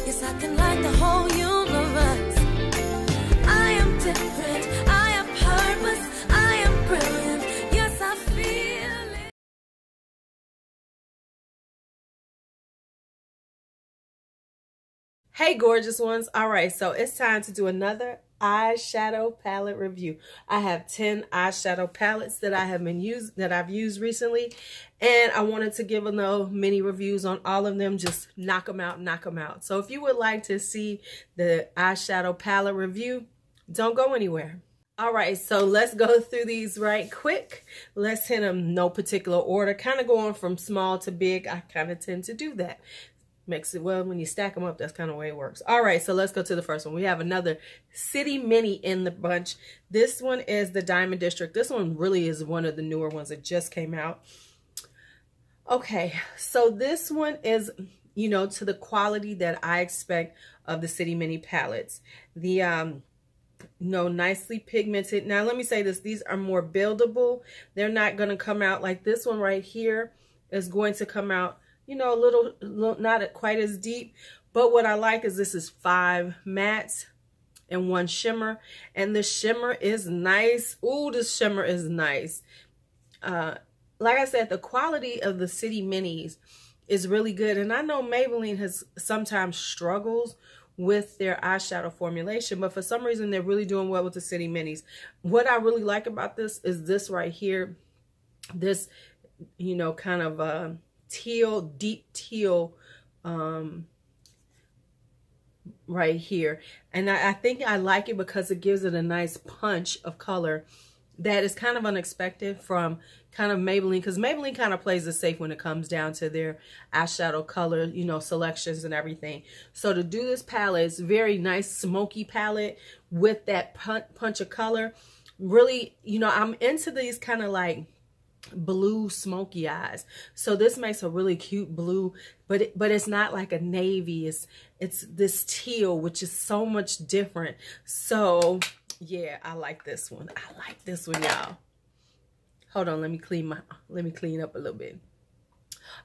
Yes, I can light the whole universe. I am different, I am purpose, I am brilliant. Yes, I feel it. Hey gorgeous ones. All right, so it's time to do another eyeshadow palette review. I have 10 eyeshadow palettes that I've used recently, and I wanted to give a little mini reviews on all of them. Just knock them out. So if you would like to see the eyeshadow palette review, don't go anywhere. All right, so let's go through these right quick. Let's hit them no particular order, kind of going from small to big. I kind of tend to do that. Makes it, well, when you stack them up, that's kind of the way it works. All right, so let's go to the first one. We have another City Mini in the bunch. This one is the Diamond District. This one really is one of the newer ones that just came out. Okay, so this one is, you know, to the quality that I expect of the City Mini palettes. The nicely pigmented. Now let me say this, these are more buildable. They're not going to come out like this one right here is going to come out, you know, a little not quite as deep. But what I like is this is 5 mattes and 1 shimmer, and the shimmer is nice. Ooh, this shimmer is nice. Like I said, the quality of the City Minis is really good, and I know Maybelline has sometimes struggles with their eyeshadow formulation, but for some reason they're really doing well with the City Minis. What I really like about this is this right here, this, you know, kind of teal, deep teal right here. And I think I like it because it gives it a nice punch of color that is kind of unexpected from kind of Maybelline, because Maybelline kind of plays it safe when it comes down to their eyeshadow color, you know, selections and everything. So to do this palette, it's very nice smoky palette with that punch of color. Really, you know, I'm into these kind of like blue smoky eyes, so this makes a really cute blue, but it's not like a navy. It's this teal, which is so much different. So yeah, I like this one. I like this one, y'all. Hold on, let me clean up a little bit.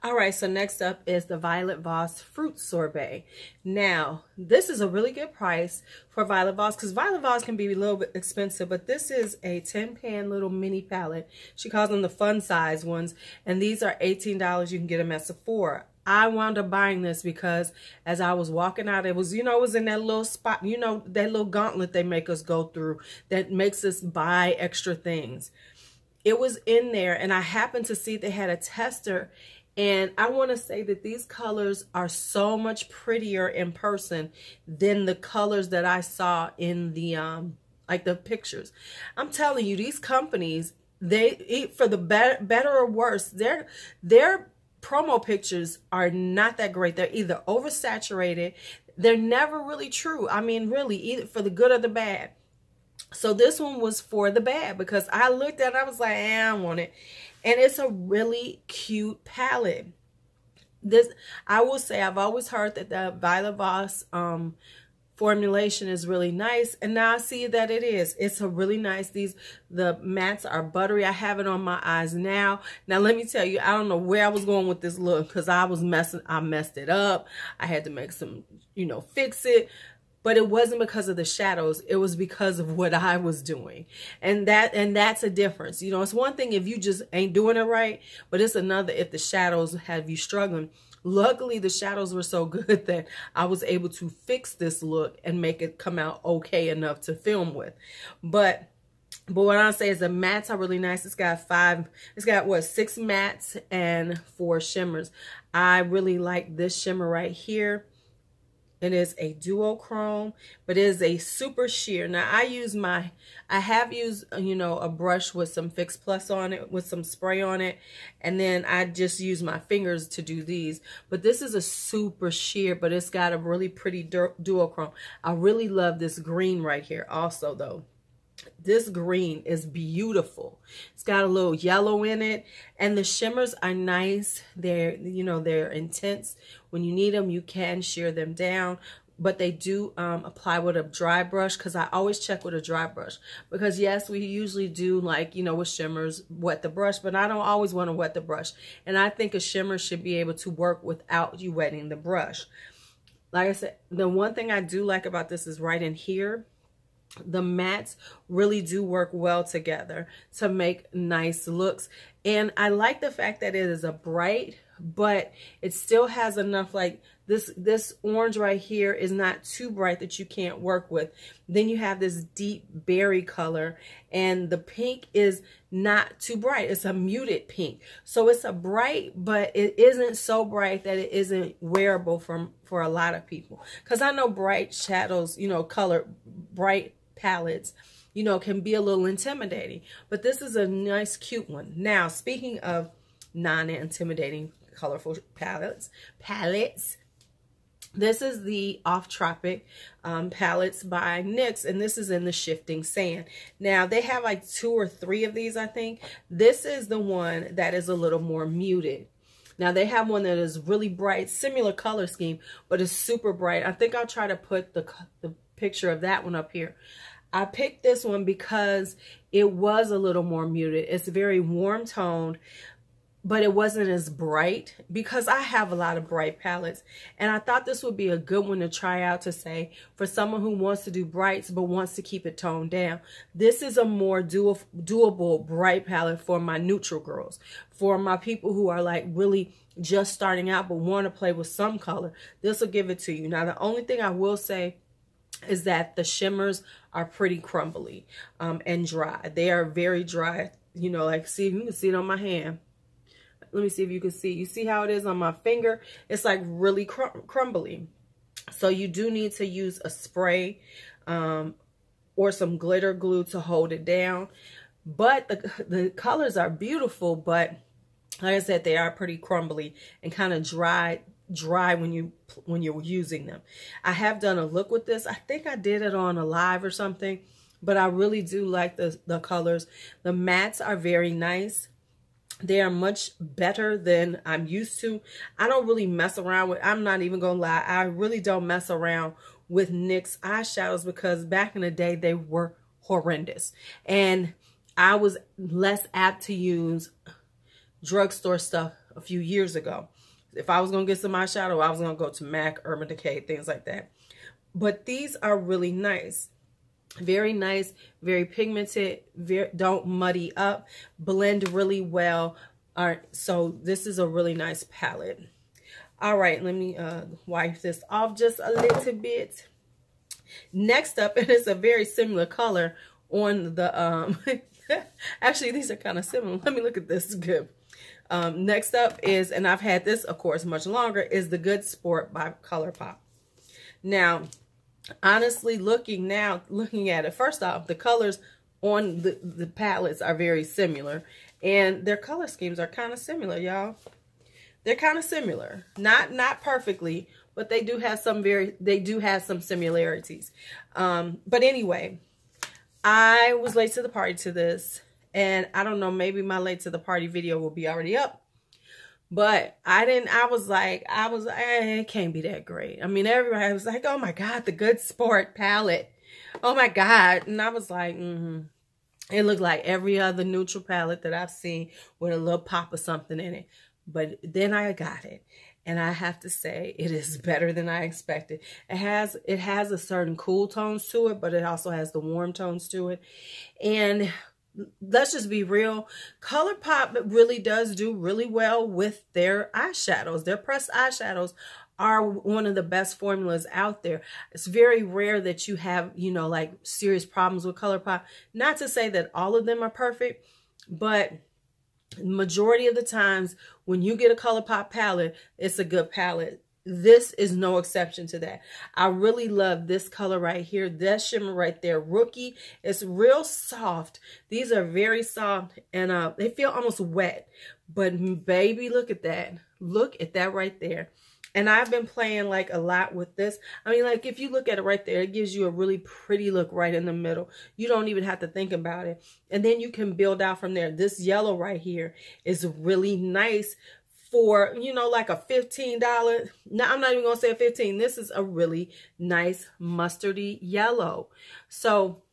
All right, so next up is the Violet Voss Fruit Sorbet. Now, this is a really good price for Violet Voss, because Violet Voss can be a little bit expensive, but this is a 10-pan little mini palette. She calls them the fun size ones, and these are $18. You can get them at Sephora. I wound up buying this because as I was walking out, it was, you know, it was in that little spot, you know, that little gauntlet they make us go through that makes us buy extra things. It was in there, and I happened to see they had a tester. And I want to say that these colors are so much prettier in person than the colors that I saw in the like the pictures. I'm telling you, these companies, they, for the better or worse, their promo pictures are not that great. They're either oversaturated, they're never really true. I mean, really, either for the good or the bad. So this one was for the bad, because I looked at it, I was like, I don't want it. And it's a really cute palette. This, I will say, I've always heard that the Violet Voss formulation is really nice, and now I see that it is. It's a really nice. The mattes are buttery. I have it on my eyes now. Now let me tell you, I don't know where I was going with this look, because I messed it up. I had to make some, you know, fix it. But it wasn't because of the shadows. It was because of what I was doing. And that's a difference. You know, it's one thing if you just ain't doing it right, but it's another if the shadows have you struggling. Luckily, the shadows were so good that I was able to fix this look and make it come out okay enough to film with. But what I say is the mattes are really nice. It's got what, 6 mattes and 4 shimmers. I really like this shimmer right here. It is a duochrome, but it is a super sheer. Now I have used, you know, a brush with some Fix Plus on it, with some spray on it, and then I just use my fingers to do these. But this is a super sheer, but it's got a really pretty duochrome. I really love this green right here also, though. This green is beautiful. It's got a little yellow in it, and the shimmers are nice. They're, you know, they're intense. When you need them, you can shear them down, but they do apply with a dry brush, because I always check with a dry brush, because yes, we usually do, like, you know, with shimmers, wet the brush, but I don't always want to wet the brush, and I think a shimmer should be able to work without you wetting the brush. Like I said, the one thing I do like about this is right in here, the mattes really do work well together to make nice looks. And I like the fact that it is a bright, but it still has enough, like this orange right here is not too bright that you can't work with. Then you have this deep berry color, and the pink is not too bright. It's a muted pink. So it's a bright, but it isn't so bright that it isn't wearable for a lot of people. Because I know bright shadows, you know, bright palettes, you know, can be a little intimidating. But this is a nice, cute one. Now, speaking of non-intimidating, colorful palettes, this is the Off Tropic palettes by NYX, and this is in the Shifting Sand. Now, they have like 2 or 3 of these, I think. This is the one that is a little more muted. Now, they have one that is really bright, similar color scheme, but it's super bright. I think I'll try to put the picture of that one up here. I picked this one because it was a little more muted. It's very warm toned, but it wasn't as bright, because I have a lot of bright palettes, and I thought this would be a good one to try out, to say for someone who wants to do brights but wants to keep it toned down. This is a more doable bright palette for my neutral girls, for my people who are like really just starting out but want to play with some color. This will give it to you. Now, the only thing I will say is that the shimmers are pretty crumbly and dry. They are very dry. You know, like, see, you can see it on my hand. Let me see if you can see. You see how it is on my finger? It's like really crumbly. So you do need to use a spray or some glitter glue to hold it down. But the colors are beautiful, but like I said, they are pretty crumbly and kind of dry when you're using them. I have done a look with this. I think I did it on a live or something, but I really do like the colors. The mattes are very nice. They are much better than I'm used to. I don't really mess around with, I'm not even gonna lie, I really don't mess around with NYX eyeshadows, because back in the day they were horrendous, and I was less apt to use drugstore stuff a few years ago. If I was gonna get some eyeshadow, I was gonna go to MAC, Urban Decay, things like that. But these are really nice. Very nice, very pigmented, don't muddy up, blend really well. All right, so this is a really nice palette. All right, let me wipe this off just a little bit. Next up, and it's a very similar color on the, actually, these are kind of similar. Let me look at this good. Next up is, and I've had this, of course, much longer, is the Good Sport by Colorpop. Now, honestly, looking at it, first off, the colors on the palettes are very similar, and their color schemes are kind of similar, y'all. They're kind of similar, not perfectly, but they do have some similarities. But anyway, I was late to the party to this, and I don't know, maybe my late to the party video will be already up. But I was like, it can't be that great. I mean, everybody was like, oh my God, the Good Sport palette. Oh my God. And I was like, It looked like every other neutral palette that I've seen with a little pop of something in it. But then I got it, and I have to say it is better than I expected. It has a certain cool tones to it, but it also has the warm tones to it. And let's just be real, Colorpop really does do really well with their eyeshadows. Their pressed eyeshadows are one of the best formulas out there. It's very rare that you have, you know, like serious problems with Colorpop. Not to say that all of them are perfect, but majority of the times when you get a Colorpop palette, it's a good palette. This is no exception to that. I really love this color right here. That shimmer right there, Rookie. It's real soft. These are very soft, and they feel almost wet. But baby, look at that. Look at that right there. And I've been playing like a lot with this. I mean, like if you look at it right there, it gives you a really pretty look right in the middle. You don't even have to think about it. And then you can build out from there. This yellow right here is really nice for, you know, like a $15. Now, I'm not even going to say a 15. This is a really nice mustardy yellow. So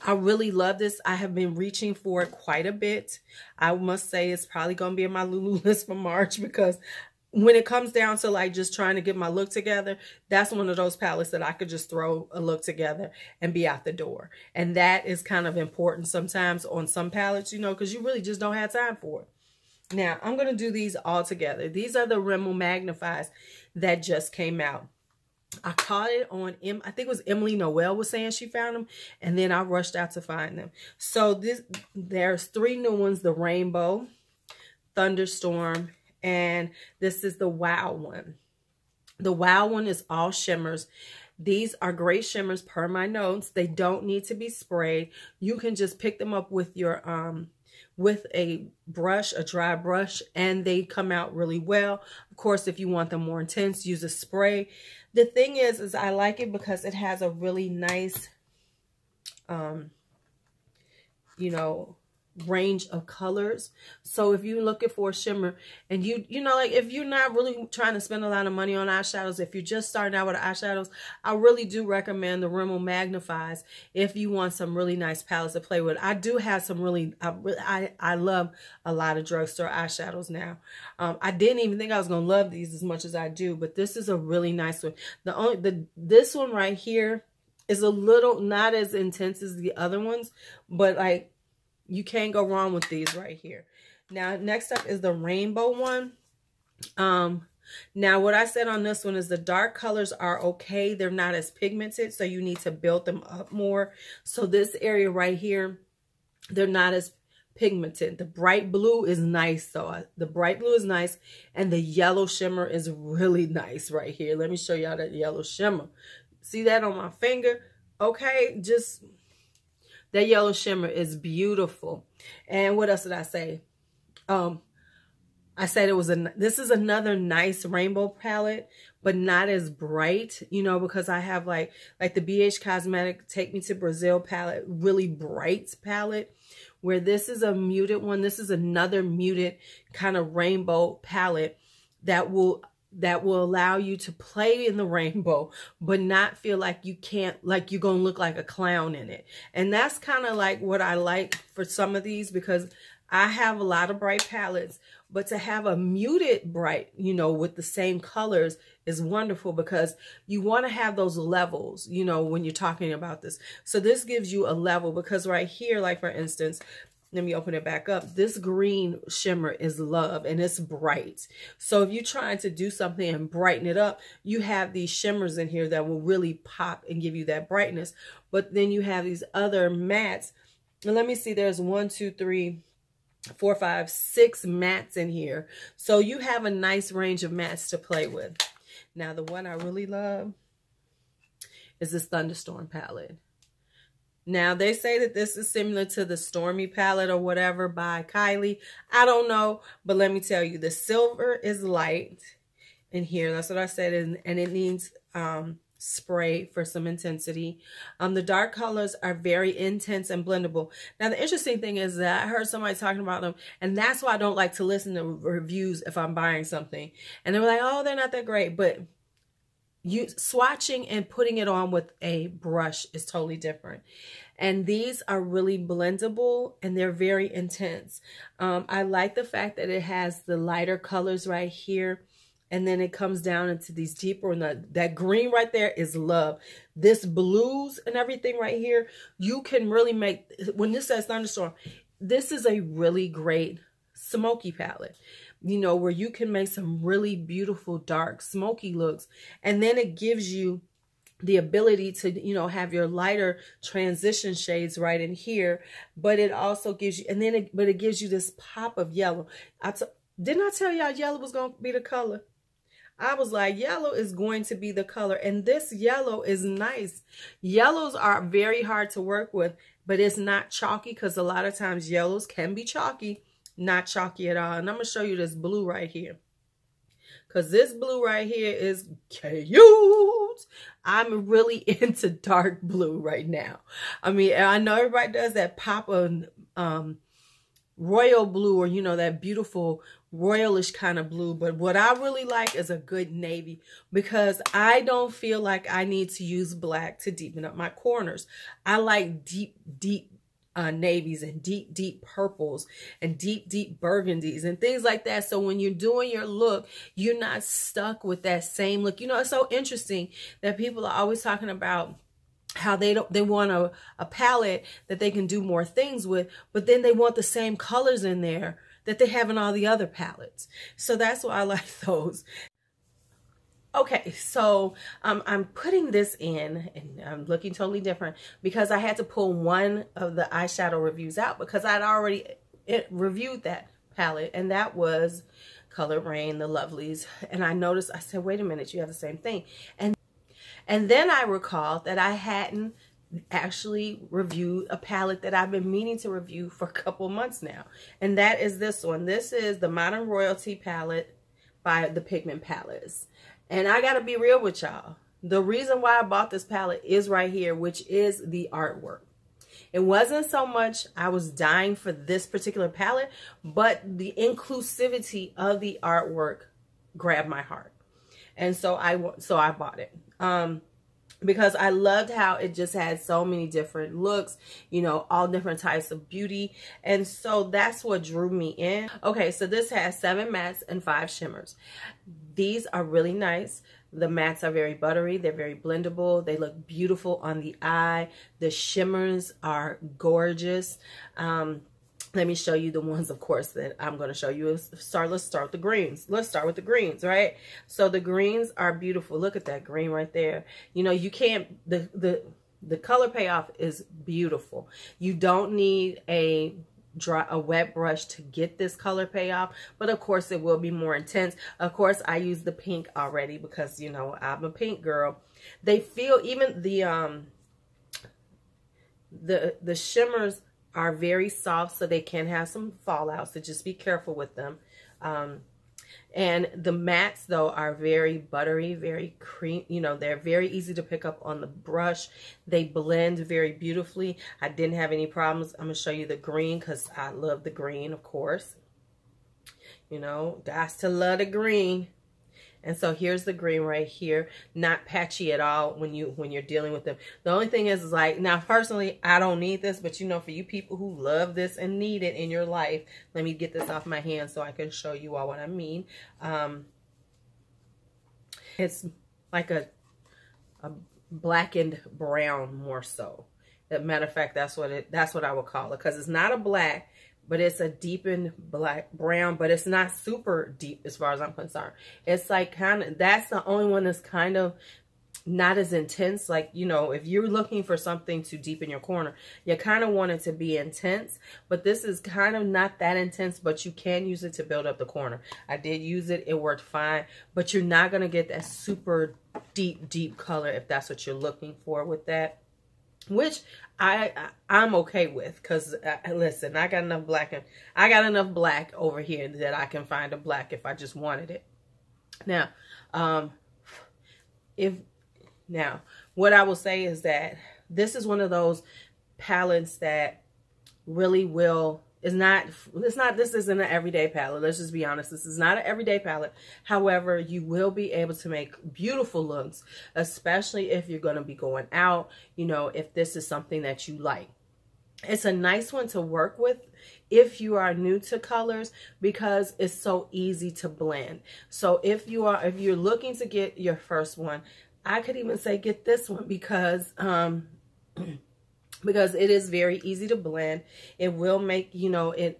I really love this. I have been reaching for it quite a bit. I must say it's probably going to be in my Lulu list for March, because when it comes down to like just trying to get my look together, that's one of those palettes that I could just throw a look together and be out the door. And that is kind of important sometimes on some palettes, you know, because you really just don't have time for it. Now, I'm going to do these all together. These are the Rimmel Magnifeyes that just came out. I caught it on, I think it was Emily Noel was saying she found them, and then I rushed out to find them. So there's 3 new ones, the Rainbow, Thunderstorm, and this is the Wow one. The Wow one is all shimmers. These are great shimmers per my notes. They don't need to be sprayed. You can just pick them up with your with a brush, a dry brush, and they come out really well. Of course, if you want them more intense, use a spray. The thing is I like it because it has a really nice, you know, range of colors. So if you're looking for a shimmer and you know, like if you're not really trying to spend a lot of money on eyeshadows, if you're just starting out with eyeshadows, I really do recommend the Rimmel Magnifeyes if you want some really nice palettes to play with. I do have some really, I love a lot of drugstore eyeshadows now. I didn't even think I was gonna love these as much as I do, but this is a really nice one. This one right here is a little not as intense as the other ones, but like, you can't go wrong with these right here. Now, next up is the Rainbow one. Now, what I said on this one is the dark colors are okay. They're not as pigmented, so you need to build them up more. So this area right here, they're not as pigmented. The bright blue is nice, though. The bright blue is nice, and the yellow shimmer is really nice right here. Let me show y'all that yellow shimmer. See that on my finger? Okay, just... that yellow shimmer is beautiful. And what else did I say? I said this is another nice rainbow palette, but not as bright, you know, because I have like the BH Cosmetic Take Me to Brazil palette, really bright palette, where this is a muted one. This is another muted kind of rainbow palette that will allow you to play in the rainbow, but not feel like you can't, like you're going to look like a clown in it. And that's kind of like what I like for some of these, because I have a lot of bright palettes, but to have a muted bright, you know, with the same colors is wonderful, because you want to have those levels, you know, when you're talking about this. So this gives you a level, because right here, like for instance, let me open it back up. This green shimmer is Love, and it's bright. So if you're trying to do something and brighten it up, you have these shimmers in here that will really pop and give you that brightness. But then you have these other mattes. And let me see, there's 1, 2, 3, 4, 5, 6 mattes in here. So you have a nice range of mattes to play with. Now, the one I really love is this Thunderstorm palette. Now, they say that this is similar to the Stormy palette or whatever by Kylie. I don't know, but let me tell you, the silver is light in here. That's what I said, and it needs spray for some intensity. The dark colors are very intense and blendable. Now, the interesting thing is that I heard somebody talking about them, and that's why I don't like to listen to reviews if I'm buying something. And they were like, oh, they're not that great, but you swatching and putting it on with a brush is totally different. And these are really blendable, and they're very intense. I like the fact that it has the lighter colors right here, and then it comes down into these deeper, and that green right there is Love. This blues and everything right here, you can really make, when this says Thunderstorm, this is a really great smoky palette, you know, where you can make some really beautiful dark smoky looks. And then it gives you the ability to, you know, have your lighter transition shades right in here, but it also gives you, and then it gives you this pop of yellow. Didn't I tell y'all yellow was going to be the color? I was like, yellow is going to be the color, and this yellow is nice. Yellows are very hard to work with, but it's not chalky, because a lot of times yellows can be chalky. Not chalky at all. And I'm going to show you this blue right here, because this blue right here is cute. I'm really into dark blue right now. I mean, I know everybody does that pop of royal blue, or, you know, that beautiful royalish kind of blue. But what I really like is a good navy, because I don't feel like I need to use black to deepen up my corners. I like deep, deep navies and deep purples and deep burgundies and things like that. So when you're doing your look, you're not stuck with that same look. You know, it's so interesting that people are always talking about how they want a palette that they can do more things with, but then they want the same colors in there that they have in all the other palettes. So that's why I like those. Okay, so I'm putting this in, and I'm looking totally different because I had to pull one of the eyeshadow reviews out because I'd already reviewed that palette, and that was Color Rain, the Lovelies. And I noticed, I said, wait a minute, you have the same thing. And then I recalled that I hadn't actually reviewed a palette that I've been meaning to review for a couple months now. And that is this one. This is the Modern Royalty palette by the Pigment Palace. And I gotta be real with y'all. The reason why I bought this palette is right here, which is the artwork. It wasn't so much I was dying for this particular palette, but the inclusivity of the artwork grabbed my heart. And so I bought it. Because I loved how it just had so many different looks, you know, all different types of beauty. And so that's what drew me in. Okay, so this has 7 mattes and 5 shimmers. These are really nice. The mattes are very buttery. They're very blendable. They look beautiful on the eye. The shimmers are gorgeous. Let me show you the ones, of course, that I'm going to show you. Let's start with the greens. Let's start with the greens, right? So the greens are beautiful. Look at that green right there. You know, you can't, the color payoff is beautiful. You don't need a wet brush to get this color payoff, but of course it will be more intense. Of course, I use the pink already because, you know, I'm a pink girl. They feel, even the shimmers are very soft, so they can have some fallout, so just be careful with them. And the mattes, though, are very buttery, very cream. You know, they're very easy to pick up on the brush. They blend very beautifully. I didn't have any problems. I'm going to show you the green because I love the green, of course. You know, guys to love the green. And so here's the green right here, not patchy at all when you're dealing with them. The only thing is like, now personally, I don't need this, but you know, for you people who love this and need it in your life, let me get this off my hand so I can show you all what I mean. It's like a blackened brown more so. As a matter of fact, that's what I would call it, because it's not a black, but it's a deepened brown, but it's not super deep as far as I'm concerned. It's like kind of, that's the only one that's kind of not as intense. Like, you know, if you're looking for something to deepen your corner, you kind of want it to be intense, but this is kind of not that intense, but you can use it to build up the corner. I did use it. It worked fine, but you're not going to get that super deep color if that's what you're looking for with that, which I'm okay with, because listen, I got enough black over here that I can find a black if I just wanted it. Now, what I will say is that this is one of those palettes that really this isn't an everyday palette. Let's just be honest. This is not an everyday palette. However, you will be able to make beautiful looks, especially if you're going to be going out, you know, if this is something that you like. It's a nice one to work with if you are new to colors, because it's so easy to blend. So if you're looking to get your first one, I could even say get this one because it is very easy to blend. It will make, you know, it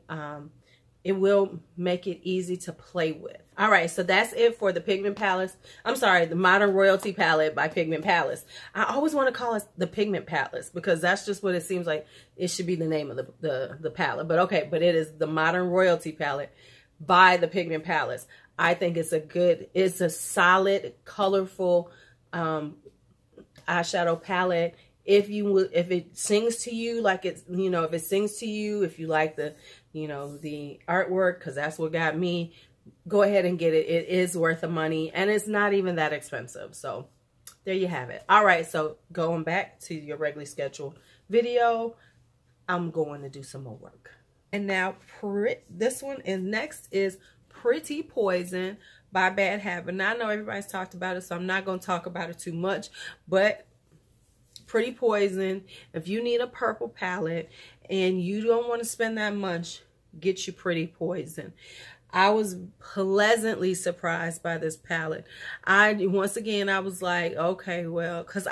will make it easy to play with. All right, so that's it for the Pigment Palace. I'm sorry, the Modern Royalty palette by Pigment Palace. I always want to call it the Pigment Palace because that's just what it seems like it should be the name of the palette. But okay, but it is the Modern Royalty palette by the Pigment Palace. I think it's a solid, colorful eyeshadow palette. If it sings to you, like it's, you know, if it sings to you, if you like the, you know, the artwork, because that's what got me, go ahead and get it. It is worth the money, and it's not even that expensive. So there you have it. All right, so going back to your regularly scheduled video, I'm going to do some more work. And now this one next is Pretty Poison by Bad Habit. Now I know everybody's talked about it, so I'm not going to talk about it too much, but Pretty Poison. If you need a purple palette and you don't want to spend that much, get you Pretty Poison. I was pleasantly surprised by this palette. Once again, I was like, okay, well, because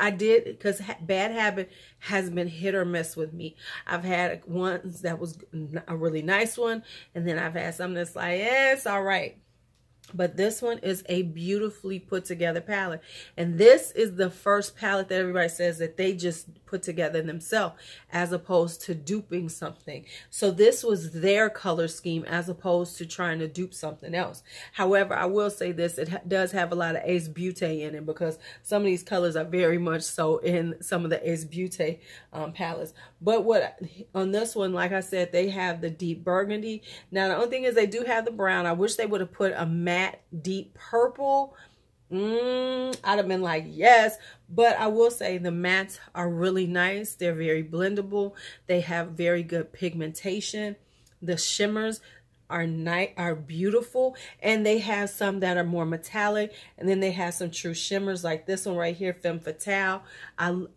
Bad Habit has been hit or miss with me. I've had ones that was a really nice one, and then I've had some that's like, it's all right. But this one is a beautifully put together palette. And this is the first palette that everybody says that they just put together themselves as opposed to duping something. So this was their color scheme as opposed to trying to dupe something else. However, I will say this, it does have a lot of Ace Beauté in it because some of these colors are very much so in some of the Ace Beauté palettes. But on this one, like I said, they have the deep burgundy. Now, the only thing is they do have the brown. I wish they would have put a matte deep purple. I'd have been like, yes. But I will say the mattes are really nice. They're very blendable. They have very good pigmentation. The shimmers are beautiful, and they have some that are more metallic, and then they have some true shimmers like this one right here, Femme Fatale.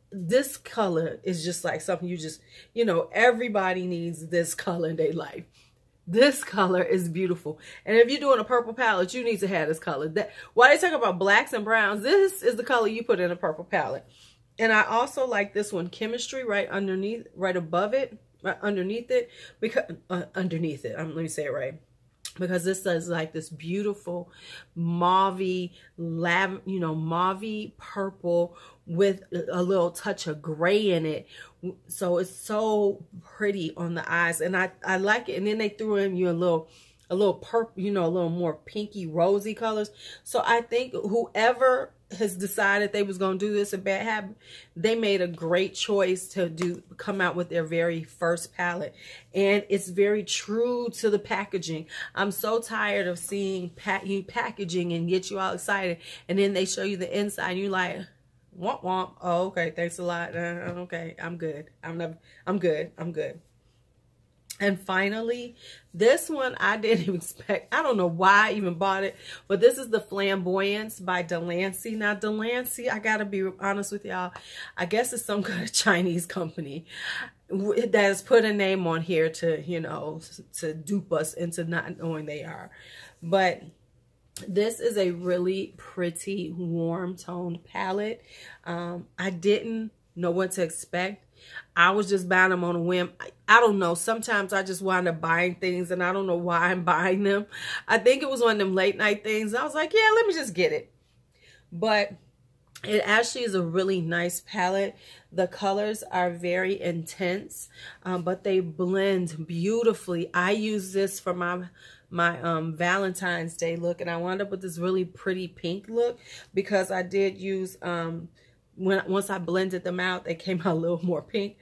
This color is just like something you know, everybody needs this color in their life. This color is beautiful. And if you're doing a purple palette, you need to have this color. While they talk about blacks and browns, this is the color you put in a purple palette. And I also like this one, Chemistry, right underneath, right above it, right underneath it. Because underneath it, let me say it right. Because this is like this beautiful mauvey, mauvey purple with a little touch of gray in it. So it's so pretty on the eyes, and I like it. And then they threw in you a little purple, a little more pinky rosy colors. So I think whoever has decided they was going to do this in Bad Habit, they made a great choice to come out with their very first palette. And it's very true to the packaging. I'm so tired of seeing packaging and get you all excited, and then they show you the inside and you're like, womp womp. Oh, okay, thanks a lot. Okay, I'm good. I'm good. And finally, this one I didn't even expect. I don't know why I even bought it, but this is the Flamboyance by Delancey. Now, Delancey, I gotta be honest with y'all, I guess it's some kind of Chinese company that has put a name on here to, to dupe us into not knowing they are. But this is a really pretty warm toned palette. I didn't know what to expect. I was just buying them on a whim. I don't know. Sometimes I just wind up buying things and I don't know why I'm buying them. I think it was one of them late night things. I was like, yeah, let me just get it. But it actually is a really nice palette. The colors are very intense, but they blend beautifully. I use this for my Valentine's Day look, and I wound up with this really pretty pink look because I did use once I blended them out, they came out a little more pink.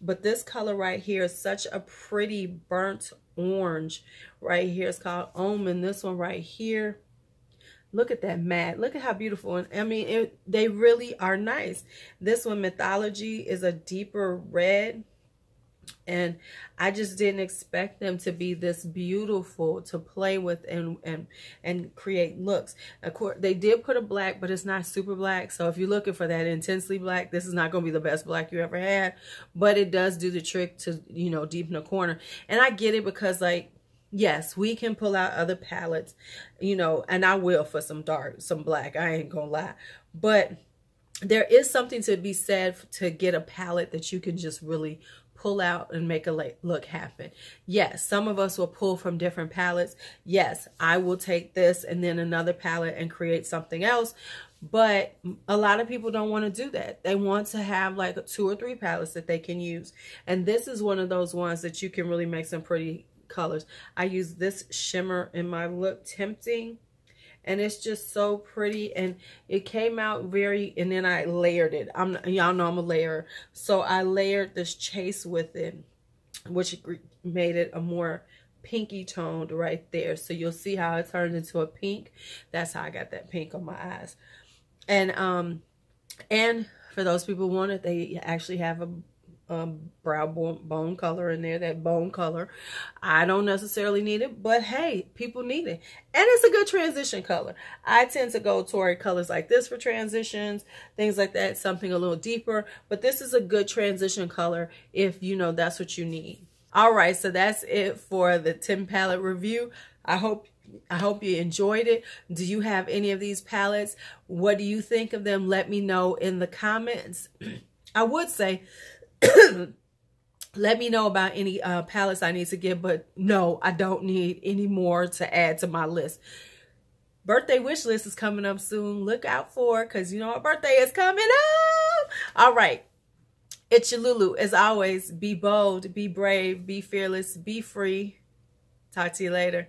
But this color right here is such a pretty burnt orange right here. It's called Omen. This one right here, look at that matte. Look at how beautiful. And I mean, they really are nice. This one, Mythology, is a deeper red. And I just didn't expect them to be this beautiful to play with and create looks. Of course, they did put a black, but it's not super black. So if you're looking for that intensely black, this is not going to be the best black you ever had. But it does do the trick to, deepen the corner. And I get it because, like, yes, we can pull out other palettes, and I will for some dark, some black. I ain't going to lie. But there is something to be said to get a palette that you can just really pull out and make a look happen. Yes, some of us will pull from different palettes. Yes, I will take this and then another palette and create something else. But a lot of people don't want to do that. They want to have like 2 or 3 palettes that they can use. And this is one of those ones that you can really make some pretty colors. I use this shimmer in my look, Tempting. And it's just so pretty, and it came out and then I layered it. Y'all know I'm a layerer. So I layered this Chase with it, which made it a more pinky toned right there. So you'll see how it turned into a pink. That's how I got that pink on my eyes. And for those people who want it, they actually have brow bone color in there, that bone color. I don't necessarily need it, but hey, people need it. And it's a good transition color. I tend to go toward colors like this for transitions, things like that, something a little deeper. But this is a good transition color if you know that's what you need. All right, so that's it for the 10 palette review. I hope you enjoyed it. Do you have any of these palettes? What do you think of them? Let me know in the comments. I would say let me know about any palettes I need to get, but no, I don't need any more to add to my list. Birthday wish list is coming up soon. Look out for it, because you know our birthday is coming up. All right. It's your Lulu. As always, be bold, be brave, be fearless, be free. Talk to you later.